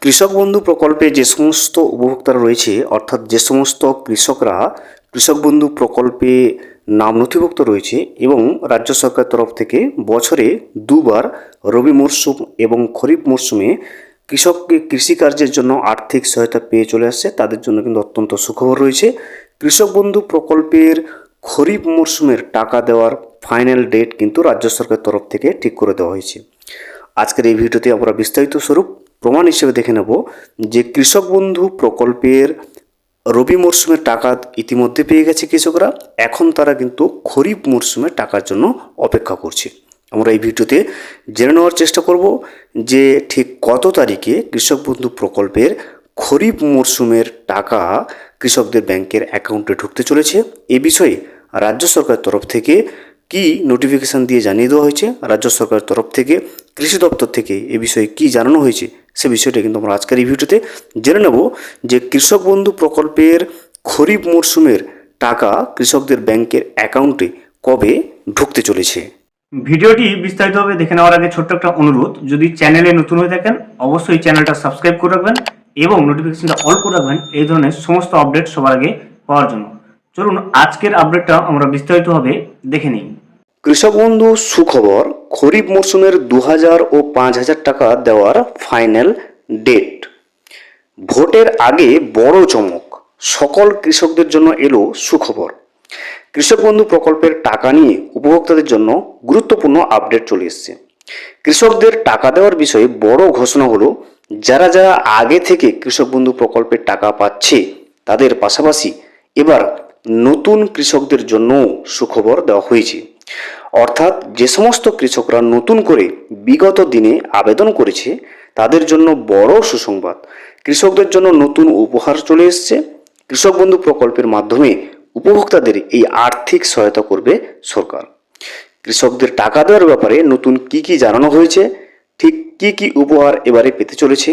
কৃষক বন্ধু প্রকল্পে যে সমস্ত উপভোক্তারা রয়েছে, অর্থাৎ যে সমস্ত কৃষকরা কৃষক বন্ধু প্রকল্পে নাম নথিভুক্ত রয়েছে এবং রাজ্য সরকার তরফ থেকে বছরে দুবার রবি মরশুম এবং খরিফ মরশুমে কৃষককে কৃষিকার্যের জন্য আর্থিক সহায়তা পেয়ে চলে আসছে, তাদের জন্য কিন্তু অত্যন্ত সুখবর রয়েছে। কৃষক বন্ধু প্রকল্পের খরিফ মরশুমের টাকা দেওয়ার ফাইনাল ডেট কিন্তু রাজ্য সরকারের তরফ থেকে ঠিক করে দেওয়া হয়েছে। আজকের এই ভিডিওতে আমরা বিস্তারিত স্বরূপ প্রমাণ হিসেবে দেখে নেব যে কৃষক বন্ধু প্রকল্পের রবি মরশুমের টাকা ইতিমধ্যে পেয়ে গেছে কৃষকরা, এখন তারা কিন্তু খরিফ মরশুমের টাকার জন্য অপেক্ষা করছে। আমরা এই ভিডিওতে জেনে নেওয়ার চেষ্টা করব যে ঠিক কত তারিখে কৃষক বন্ধু প্রকল্পের খরিফ মরশুমের টাকা কৃষকদের ব্যাংকের অ্যাকাউন্টে ঢুকতে চলেছে। এ বিষয়ে রাজ্য সরকারের তরফ থেকে কি নোটিফিকেশান দিয়ে জানিয়ে দেওয়া হয়েছে, রাজ্য সরকারের তরফ থেকে কৃষি দপ্তর থেকে এ বিষয়ে কি জানানো হয়েছে, সে বিষয়টা কিন্তু আমরা আজকের এই ভিডিওতে জেনে নেব যে কৃষক বন্ধু প্রকল্পের খরিফ মরশুমের টাকা কৃষকদের ব্যাংকের অ্যাকাউন্টে কবে ঢুকতে চলেছে। ভিডিওটি বিস্তারিতভাবে দেখে নেওয়ার আগে ছোট্ট একটা অনুরোধ, যদি চ্যানেলে নতুন হয়ে থাকেন অবশ্যই চ্যানেলটা সাবস্ক্রাইব করে রাখবেন এবং নোটিফিকেশনটা অল করে রাখবেন এই ধরনের সমস্ত আপডেট সবার আগে পাওয়ার জন্য। চলুন আজকের আপডেটটা আমরা বিস্তারিতভাবে দেখে নিই। কৃষক বন্ধু সুখবর, খরিফ মরশুমের 2000 ও 5000 টাকা দেওয়ার ফাইনাল ডেট। ভোটের আগে বড় চমক, সকল কৃষকদের জন্য এলো সুখবর। কৃষক বন্ধু প্রকল্পের টাকা নিয়ে উপভোক্তাদের জন্য গুরুত্বপূর্ণ আপডেট চলে এসেছে। কৃষকদের টাকা দেওয়ার বিষয়ে বড় ঘোষণা হলো, যারা যারা আগে থেকে কৃষক বন্ধু প্রকল্পের টাকা পাচ্ছে তাদের পাশাপাশি এবার নতুন কৃষকদের জন্য সুখবর দেওয়া হয়েছে। অর্থাৎ যে সমস্ত কৃষকরা নতুন করে বিগত দিনে আবেদন করেছে তাদের জন্য বড় সুসংবাদ। কৃষকদের জন্য নতুন উপহার চলে এসেছে। কৃষক বন্ধু প্রকল্পের মাধ্যমে উপভোক্তাদের এই আর্থিক সহায়তা করবে সরকার। কৃষকদের টাকা দেওয়ার ব্যাপারে নতুন কি কি জানানো হয়েছে, ঠিক কি কি উপহার এবারে পেতে চলেছে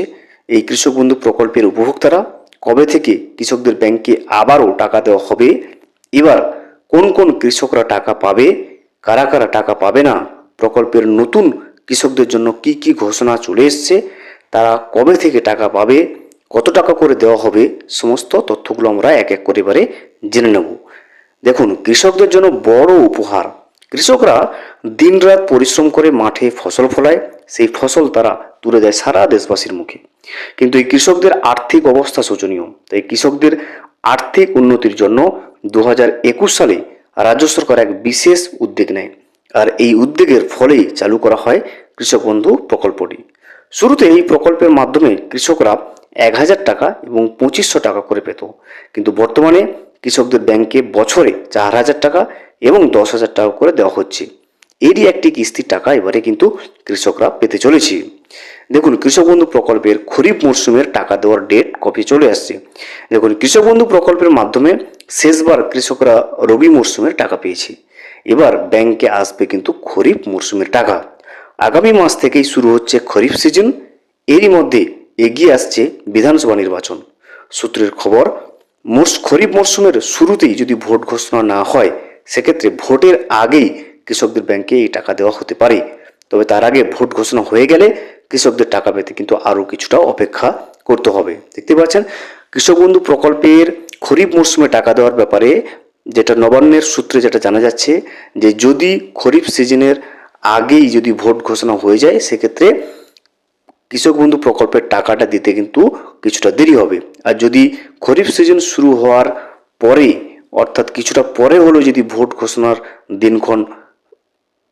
এই কৃষক বন্ধু প্রকল্পের উপভোক্তারা, কবে থেকে কৃষকদের ব্যাংকে আবারও টাকা দেওয়া হবে, এবার কোন কোন কৃষকরা টাকা পাবে, কারা কারা টাকা পাবে না, প্রকল্পের নতুন কৃষকদের জন্য কি কি ঘোষণা চলে এসছে, তারা কবে থেকে টাকা পাবে, কত টাকা করে দেওয়া হবে, সমস্ত তথ্যগুলো আমরা এক এক করে এবারে জেনে নেব। দেখুন, কৃষকদের জন্য বড় উপহার। কৃষকরা দিনরাত পরিশ্রম করে মাঠে ফসল ফলায়, সেই ফসল তারা তুলে দেয় সারা দেশবাসীর মুখে। কিন্তু এই কৃষকদের আর্থিক অবস্থা শোচনীয়, তাই কৃষকদের আর্থিক উন্নতির জন্য 2021 সালে রাজ্য সরকার এক বিশেষ উদ্যোগ নেয়, আর এই উদ্যোগের ফলেই চালু করা হয় কৃষক বন্ধু প্রকল্পটি। শুরুতে এই প্রকল্পের মাধ্যমে কৃষকরা 1000 টাকা এবং 2500 টাকা করে পেত, কিন্তু বর্তমানে কৃষকদের ব্যাংকে বছরে 4000 টাকা এবং 10,000 টাকা করে দেওয়া হচ্ছে। এরই একটি কিস্তির টাকা এবারে কিন্তু কৃষকরা পেতে চলেছে। দেখুন, কৃষক বন্ধু প্রকল্পের খরিফ মরশুমের টাকা দেওয়ার ডেট কবে চলে আসছে। দেখুন, কৃষক বন্ধু প্রকল্পের মাধ্যমে শেষবার কৃষকরা রবি মরশুমের টাকা পেয়েছে, এবার ব্যাংকে আসবে কিন্তু খরিফ মরশুমের টাকা। আগামী মাস থেকেই শুরু হচ্ছে খরিফ সিজন, এরই মধ্যে এগিয়ে আসছে বিধানসভা নির্বাচন। সূত্রের খবর, খরিফ মরশুমের শুরুতেই যদি ভোট ঘোষণা না হয় সেক্ষেত্রে ভোটের আগেই কৃষকদের ব্যাংকে এই টাকা দেওয়া হতে পারে। তবে তার আগে ভোট ঘোষণা হয়ে গেলে কৃষকদের টাকা পেতে কিন্তু আরও কিছুটা অপেক্ষা করতে হবে। দেখতে পাচ্ছেন, কৃষক বন্ধু প্রকল্পের খরিফ মরশুমে টাকা দেওয়ার ব্যাপারে যেটা নবান্নের সূত্রে যেটা জানা যাচ্ছে, যে যদি খরিফ সিজনের আগেই যদি ভোট ঘোষণা হয়ে যায় সেক্ষেত্রে কৃষক বন্ধু প্রকল্পের টাকাটা দিতে কিন্তু কিছুটা দেরি হবে। আর যদি খরিফ সিজন শুরু হওয়ার পরে, অর্থাৎ কিছুটা পরে হলেও যদি ভোট ঘোষণার দিনক্ষণ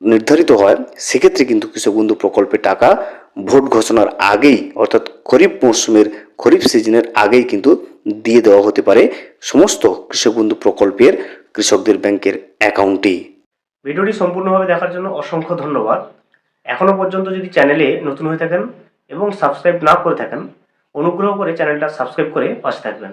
নির্ধারিত হয় সেক্ষেত্রে কিন্তু কৃষক বন্ধু প্রকল্পের টাকা ভোট ঘোষণার আগেই, অর্থাৎ খরিফ মরশুমের খরিফ সিজনের আগেই কিন্তু দিয়ে দেওয়া হতে পারে সমস্ত কৃষক বন্ধু প্রকল্পের কৃষকদের ব্যাংকের অ্যাকাউন্টেই। ভিডিওটি সম্পূর্ণভাবে দেখার জন্য অসংখ্য ধন্যবাদ। এখনো পর্যন্ত যদি চ্যানেলে নতুন হয়ে থাকেন এবং সাবস্ক্রাইব না করে থাকেন, অনুগ্রহ করে চ্যানেলটা সাবস্ক্রাইব করে পাশে থাকবেন।